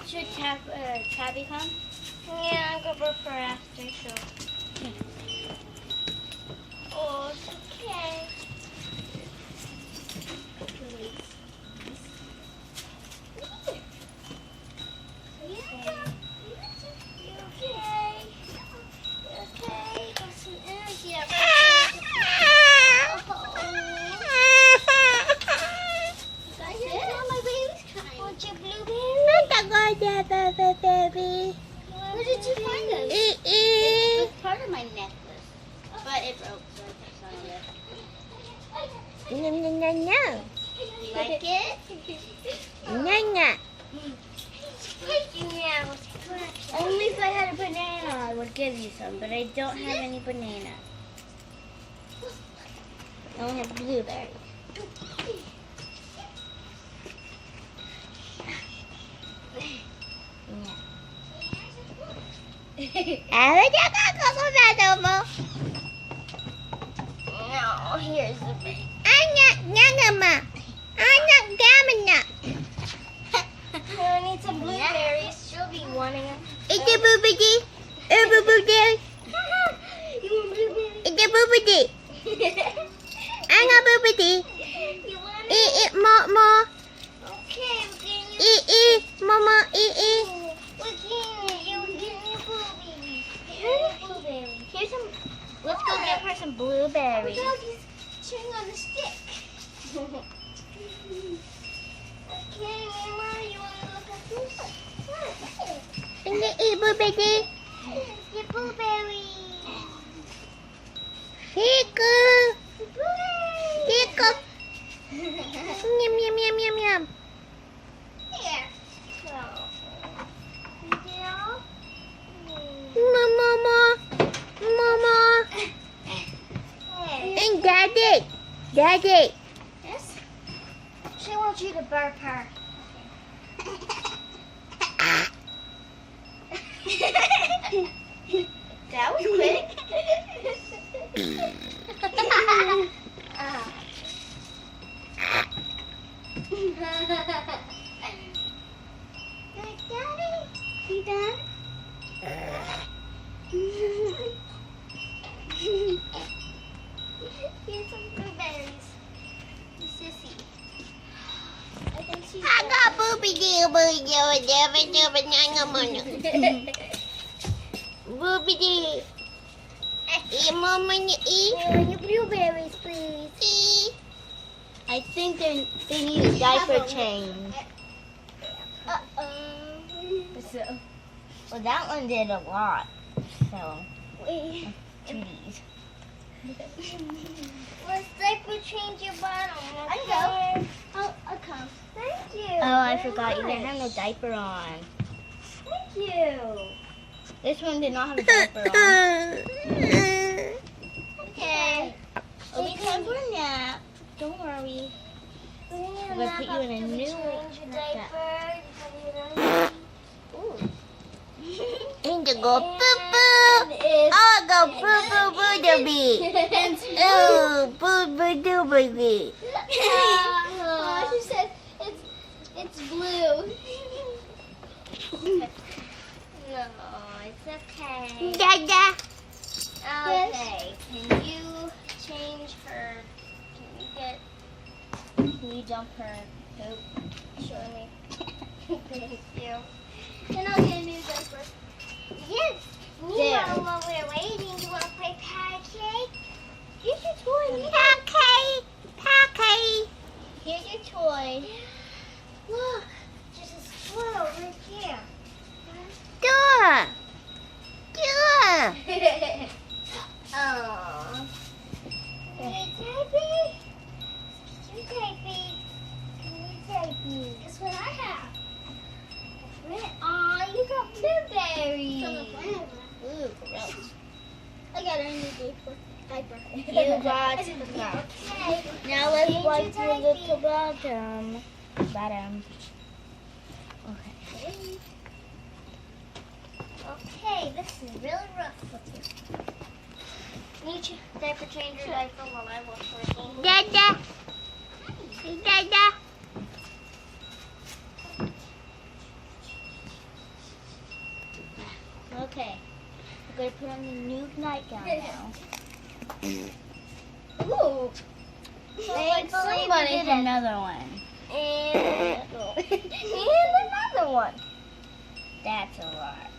Should Tabby come? Yeah, I'll go burp her after, so. Oh, it's okay. Baby. Where did you find this? It was part of my necklace, but it broke, so I kept on it. No. You like it? No. Only if I had a banana, I would give you some, but I don't have any banana. I only have blueberry. No, here's the big. I need some blueberries. She'll be wanting them. You want blueberries? You want it? Okay, we're getting you blueberries. Here's some. Let's go get her some blueberries. Doggy's chewing on the stick. Okay, Mama, you want to look at this? Get blueberries. Here. So, Daddy. yes? She wants you to burp her. That was quick. Daddy, you done? Here's some blueberries. Sissy. I think she's Boobity. Mama, your blueberries, please. I think they need a diaper change. So, Well, that one did a lot. So, wait. cuties. Let's diaper change your bottom. I I'll come. Thank you. Oh, I forgot you didn't have no diaper on. Thank you. This one did not have a diaper on. Okay. It'll be time for a nap. Don't worry. We're gonna put you in a new change your nap. diaper. Ooh. And go poo-poo. it's Oh, go poo-poo-boo-doo-bee. Oh, poo-poo-doo-bee. Oh, she said it's blue. No, it's okay. Dada. Okay, can you change her? Can you dump her poop? Surely. Thank you. And I'll get a new diaper. Yes. Meanwhile, while we're waiting, do you want to play patty cake? Here's your toy. Here's your toy. Look, there's a squirrel right here. Oh. Hey, Typey. You Typey. Guess what I have? Aw, you got blueberries. Ooh, gross. I got a new diaper. You got no. Okay. Now let's Change wipe your your diaper. little bottom. Okay. Okay, this is really rough. Need to diaper change your diaper while I wash her. Dada. wearing a new nightgown now. Ooh. Like somebody did another one. And another one. That's a lot.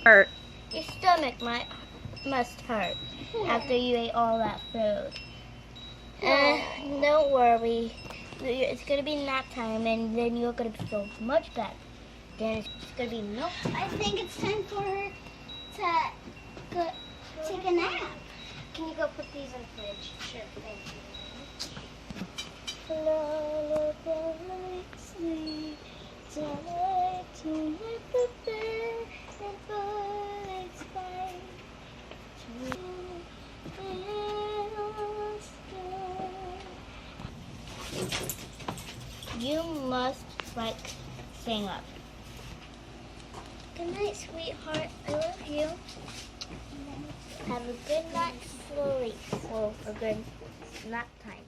Hurt. Your stomach must hurt after you ate all that food. Don't worry. It's going to be nap time, and then you're going to feel much better. Then it's going to be milk time. I think it's time for her to go take a nap. Can you go put these in the fridge? Sure, thank you. Lullaby sweet, tonight to let the bed and birds fly. You must sing up. Good night, sweetheart. I love you. Have a good night, sleep. Well, a good nap time.